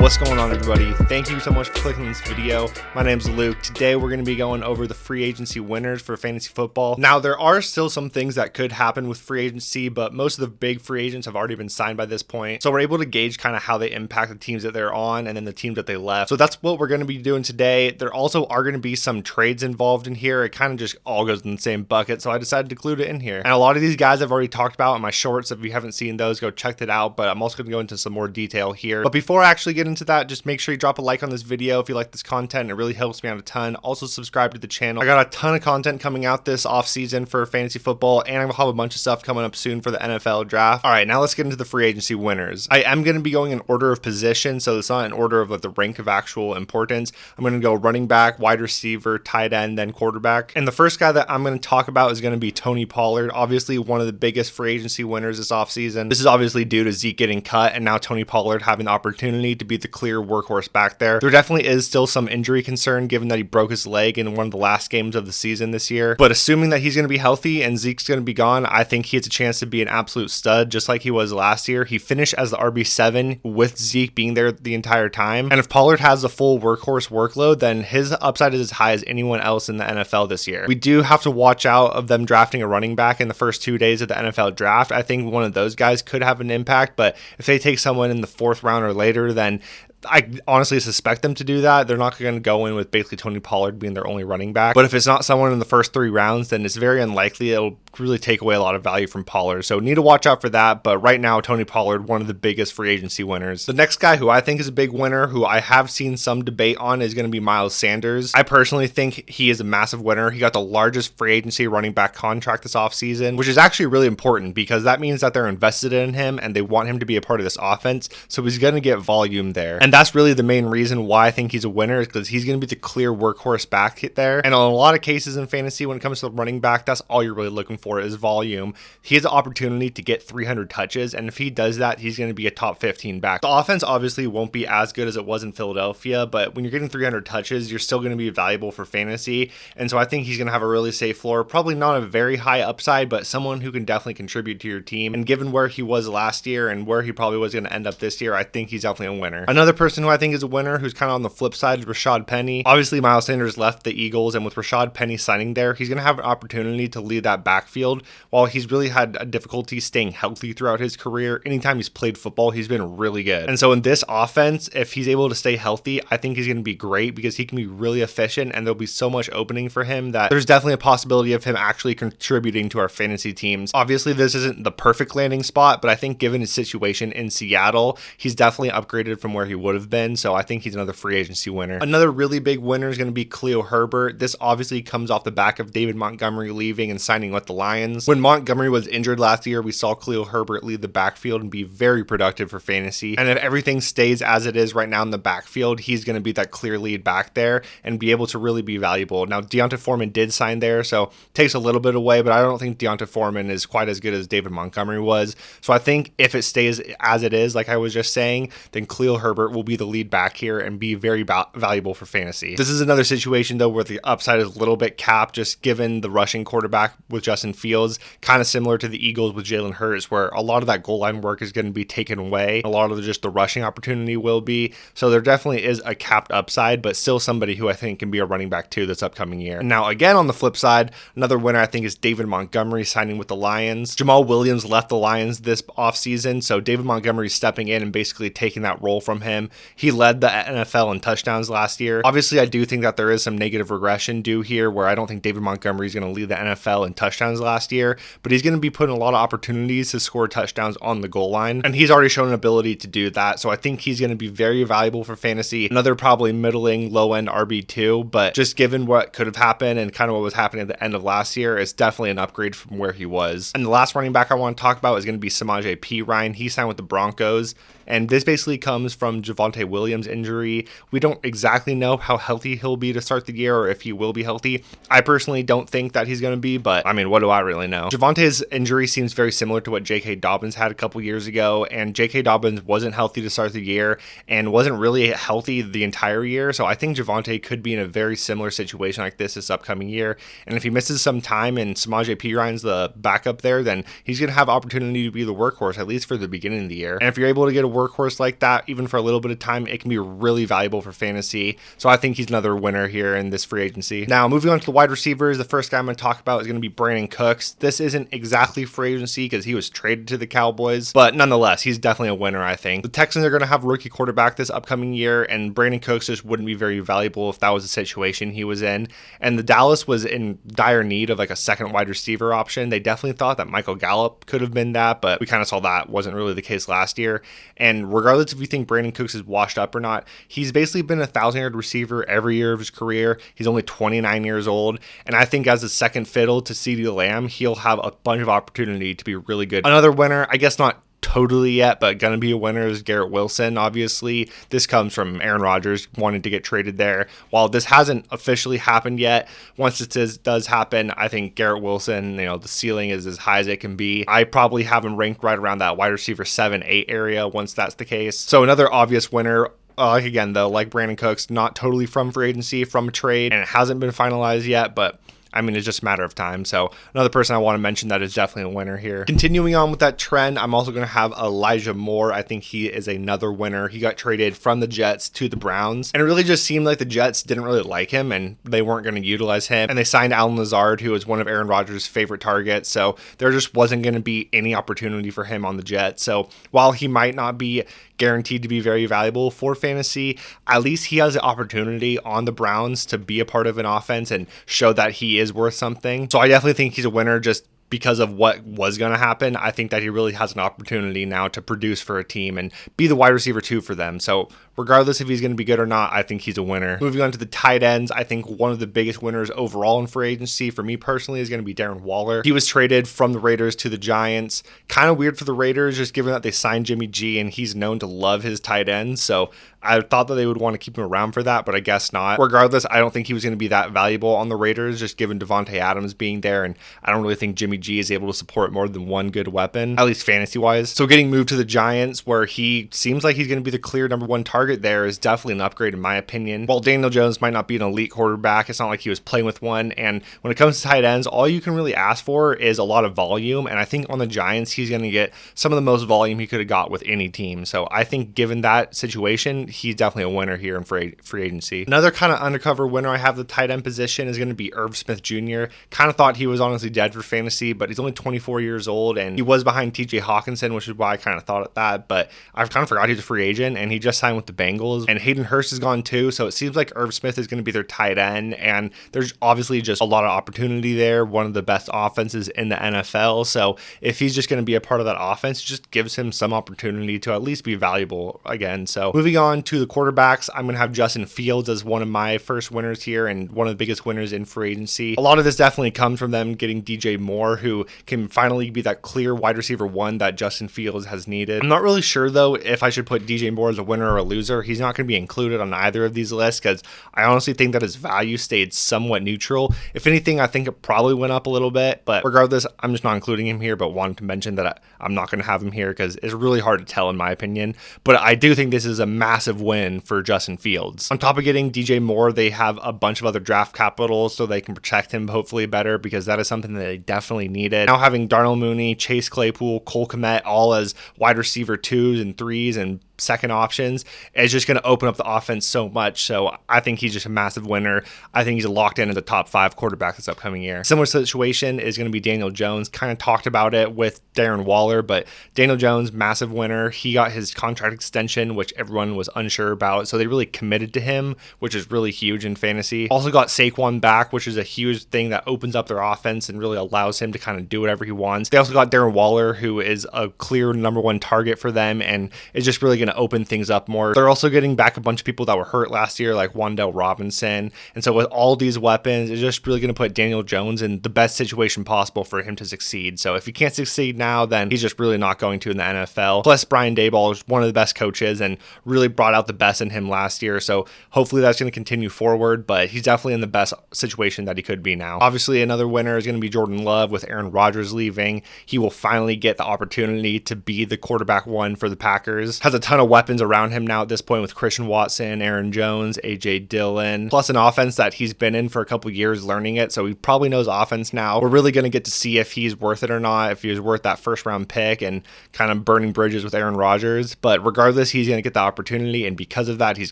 What's going on, everybody? Thank you so much for clicking this video. My name's Luke. Today we're going to be going over the free agency winners for fantasy football. Now, there are still some things that could happen with free agency, but most of the big free agents have already been signed by this point. So we're able to gauge kind of how they impact the teams that they're on and then the teams that they left. So that's what we're going to be doing today. There also are going to be some trades involved in here. It kind of just all goes in the same bucket, so I decided to include it in here. And a lot of these guys I've already talked about in my shorts. If you haven't seen those, go check that out, but I'm also going to go into some more detail here. But before I actually get into that, just make sure you drop a like on this video if you like this content. It really helps me out a ton. Also subscribe to the channel. I got a ton of content coming out this off season for fantasy football, and I will have a bunch of stuff coming up soon for the NFL draft. All right, now let's get into the free agency winners. I am going to be going in order of position, so it's not in order of the rank of actual importance. I'm going to go running back, wide receiver, tight end, then quarterback. And the first guy that I'm going to talk about is going to be Tony Pollard, obviously one of the biggest free agency winners this offseason. This is obviously due to Zeke getting cut and now Tony Pollard having the opportunity to be the clear workhorse back there. There definitely is still some injury concern given that he broke his leg in one of the last games of the season this year. But assuming that he's going to be healthy and Zeke's going to be gone, I think he has a chance to be an absolute stud just like he was last year. He finished as the RB7 with Zeke being there the entire time. And if Pollard has a full workhorse workload, then his upside is as high as anyone else in the NFL this year. We do have to watch out of them drafting a running back in the first 2 days of the NFL draft. I think one of those guys could have an impact, but if they take someone in the 4th round or later, then I honestly suspect them to do that. They're not going to go in with basically Tony Pollard being their only running back. But if it's not someone in the first 3 rounds, then it's very unlikely it'll really take away a lot of value from Pollard. So need to watch out for that. But right now, Tony Pollard, one of the biggest free agency winners. The next guy who I think is a big winner, who I have seen some debate on, is going to be Miles Sanders. I personally think he is a massive winner. He got the largest free agency running back contract this offseason, which is actually really important because that means that they're invested in him and they want him to be a part of this offense. So he's going to get volume there. And that's really the main reason why I think he's a winner, is because he's going to be the clear workhorse back there. And in a lot of cases in fantasy, when it comes to the running back, that's all you're really looking for is volume. He has the opportunity to get 300 touches, and if he does that, he's going to be a top 15 back. The offense obviously won't be as good as it was in Philadelphia, but when you're getting 300 touches, you're still going to be valuable for fantasy. And so I think he's going to have a really safe floor. Probably not a very high upside, but someone who can definitely contribute to your team. And given where he was last year and where he probably was going to end up this year, I think he's definitely a winner. Another person who I think is a winner, who's kind of on the flip side, is Rashad Penny. Obviously, Miles Sanders left the Eagles, and with Rashad Penny signing there, he's going to have an opportunity to lead that backfield. While he's really had a difficulty staying healthy throughout his career, anytime he's played football, he's been really good. And so in this offense, if he's able to stay healthy, I think he's going to be great because he can be really efficient, and there'll be so much opening for him that there's definitely a possibility of him actually contributing to our fantasy teams. Obviously, this isn't the perfect landing spot, but I think given his situation in Seattle, he's definitely upgraded from where he would have been. So I think he's another free agency winner. Another really big winner is going to be Khalil Herbert. This obviously comes off the back of David Montgomery leaving and signing with the Lions. When Montgomery was injured last year, we saw Khalil Herbert lead the backfield and be very productive for fantasy. And if everything stays as it is right now in the backfield, he's going to be that clear lead back there and be able to really be valuable. Now, Deonta Foreman did sign there, so takes a little bit away, but I don't think Deonta Foreman is quite as good as David Montgomery was. So I think if it stays as it is, like I was just saying, then Khalil Herbert will be the lead back here and be very valuable for fantasy. This is another situation though where the upside is a little bit capped, just given the rushing quarterback with Justin Fields, kind of similar to the Eagles with Jalen Hurts, where a lot of that goal line work is going to be taken away. A lot of just the rushing opportunity will be. So there definitely is a capped upside, but still somebody who I think can be a running back too this upcoming year. Now again, on the flip side, another winner I think is David Montgomery signing with the Lions. Jamal Williams left the Lions this offseason, so David Montgomery stepping in and basically taking that role from him. He led the NFL in touchdowns last year. Obviously, I do think that there is some negative regression due here, where I don't think David Montgomery is going to lead the NFL in touchdowns last year, but he's going to be put in a lot of opportunities to score touchdowns on the goal line, and he's already shown an ability to do that, so I think he's going to be very valuable for fantasy. Another probably middling, low-end RB2, but just given what could have happened and kind of what was happening at the end of last year, it's definitely an upgrade from where he was. And the last running back I want to talk about is going to be Samaje Perine. He signed with the Broncos, and this basically comes from Javonte Williams' injury. We don't exactly know how healthy he'll be to start the year or if he will be healthy. I personally don't think that he's going to be, but I mean, what do I really know? Javonte's injury seems very similar to what J.K. Dobbins had a couple years ago, and J.K. Dobbins wasn't healthy to start the year and wasn't really healthy the entire year, so I think Javonte could be in a very similar situation like this upcoming year, and if he misses some time and Samaje Perine's the backup there, then he's going to have opportunity to be the workhorse, at least for the beginning of the year. And if you're able to get a workhorse like that, even for a little bit of time, it can be really valuable for fantasy, so I think he's another winner here in this free agency. Now, moving on to the wide receivers, the first guy I'm going to talk about is going to be Brandon Cooks. This isn't exactly free agency because he was traded to the Cowboys, but nonetheless, he's definitely a winner, I think. The Texans are going to have a rookie quarterback this upcoming year, and Brandon Cooks just wouldn't be very valuable if that was the situation he was in. And the Dallas was in dire need of like a second wide receiver option. They definitely thought that Michael Gallup could have been that, but we kind of saw that wasn't really the case last year. And regardless if you think Brandon Cooks is washed up or not, he's basically been a 1,000-yard receiver every year of his career. He's only 29 years old, and I think as a second fiddle to CeeDee Lamb, he'll have a bunch of opportunity to be really good. Another winner, I guess not totally yet, but gonna be a winner, is Garrett Wilson. Obviously, this comes from Aaron Rodgers wanting to get traded there. While this hasn't officially happened yet, once it does happen, I think Garrett Wilson, the ceiling is as high as it can be. I probably have him ranked right around that wide receiver 7-8 area once that's the case. So another obvious winner. Again, though, like Brandon Cooks, not totally from free agency, from a trade, and it hasn't been finalized yet, but I mean, it's just a matter of time. So another person I want to mention that is definitely a winner here. Continuing on with that trend, I'm also going to have Elijah Moore. I think he is another winner. He got traded from the Jets to the Browns, and it really just seemed like the Jets didn't really like him and they weren't going to utilize him. And they signed Allen Lazard, who was one of Aaron Rodgers' favorite targets. So there just wasn't going to be any opportunity for him on the Jets. So while he might not be guaranteed to be very valuable for fantasy, at least he has the opportunity on the Browns to be a part of an offense and show that he is worth something. So I definitely think he's a winner just because of what was going to happen. I think that he really has an opportunity now to produce for a team and be the wide receiver 2 for them. So regardless if he's going to be good or not, I think he's a winner. Moving on to the tight ends, I think one of the biggest winners overall in free agency for me personally is going to be Darren Waller. He was traded from the Raiders to the Giants. Kind of weird for the Raiders, just given that they signed Jimmy G and he's known to love his tight ends. So I thought that they would want to keep him around for that, but I guess not. Regardless, I don't think he was going to be that valuable on the Raiders, just given Devontae Adams being there, and I don't really think Jimmy G is able to support more than one good weapon, at least fantasy-wise. So getting moved to the Giants, where he seems like he's going to be the clear number 1 target there, is definitely an upgrade in my opinion. While Daniel Jones might not be an elite quarterback, it's not like he was playing with one, and when it comes to tight ends, all you can really ask for is a lot of volume, and I think on the Giants, he's going to get some of the most volume he could have got with any team. So I think given that situation, he's definitely a winner here in free agency. Another kind of undercover winner I have the tight end position is going to be Irv Smith Jr. Kind of thought he was honestly dead for fantasy, but he's only 24 years old, and he was behind TJ Hawkinson, which is why I kind of thought of that, but I kind of forgot he's a free agent, and he just signed with the Bengals, and Hayden Hurst is gone too, so it seems like Irv Smith is going to be their tight end, and there's obviously just a lot of opportunity there, one of the best offenses in the NFL, so if he's just going to be a part of that offense, it just gives him some opportunity to at least be valuable again. So moving on to the quarterbacks, I'm going to have Justin Fields as one of my first winners here and one of the biggest winners in free agency. A lot of this definitely comes from them getting DJ Moore, who can finally be that clear wide receiver 1 that Justin Fields has needed. I'm not really sure though if I should put DJ Moore as a winner or a loser. He's not going to be included on either of these lists because I honestly think that his value stayed somewhat neutral. If anything, I think it probably went up a little bit, but regardless, I'm just not including him here, but wanted to mention that I'm not going to have him here because it's really hard to tell in my opinion. But I do think this is a massive win for Justin Fields. On top of getting DJ Moore, they have a bunch of other draft capital so they can protect him hopefully better, because that is something that they definitely needed. Now having Darnell Mooney, Chase Claypool, Cole Kmet all as wide receiver 2s and 3s and second options is just going to open up the offense so much. So I think he's just a massive winner. I think he's locked in as a top 5 quarterback this upcoming year. Similar situation is going to be Daniel Jones. Kind of talked about it with Darren Waller, but Daniel Jones, massive winner. He got his contract extension, which everyone was unsure about. So they really committed to him, which is really huge in fantasy. Also got Saquon back, which is a huge thing that opens up their offense and really allows him to kind of do whatever he wants. They also got Darren Waller, who is a clear number 1 target for them and is just really going going to open things up more. They're also getting back a bunch of people that were hurt last year, like Wan'Dale Robinson. And so with all these weapons, it's just really going to put Daniel Jones in the best situation possible for him to succeed. So if he can't succeed now, then he's just really not going to in the NFL. Plus, Brian Daboll is one of the best coaches and really brought out the best in him last year. So hopefully that's going to continue forward, but he's definitely in the best situation that he could be now. Obviously, another winner is going to be Jordan Love with Aaron Rodgers leaving. He will finally get the opportunity to be the quarterback one for the Packers. Has a ton of weapons around him now at this point with Christian Watson, Aaron Jones, AJ Dillon, plus an offense that he's been in for a couple years learning it. So he probably knows offense now. We're really going to get to see if he's worth it or not, if he was worth that first round pick and kind of burning bridges with Aaron Rodgers. But regardless, he's going to get the opportunity, and because of that, he's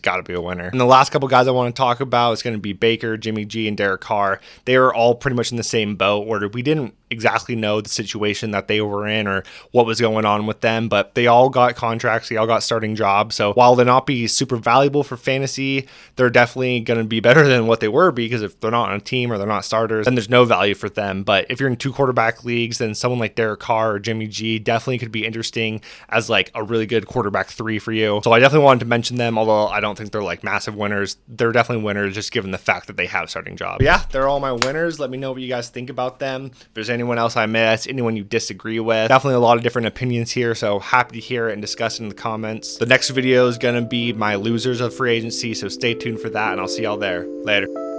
got to be a winner. And the last couple guys I want to talk about is going to be Baker, Jimmy G, and Derek Carr. They are all pretty much in the same boat, where we didn't exactly know the situation that they were in or what was going on with them, but they all got contracts, they all got starting jobs. So while they'll not be super valuable for fantasy, they're definitely going to be better than what they were, because if they're not on a team or they're not starters, then there's no value for them. But if you're in 2 quarterback leagues, then someone like Derek Carr or Jimmy G definitely could be interesting as like a really good quarterback 3 for you. So I definitely wanted to mention them, although I don't think they're like massive winners. They're definitely winners just given the fact that they have starting jobs. But yeah, they're all my winners. Let me know what you guys think about them. If there's anyone else I missed, anyone you disagree with, definitely a lot of different opinions here, so happy to hear it and discuss it in the comments. The next video is going to be my losers of free agency, so stay tuned for that, and I'll see y'all there. Later.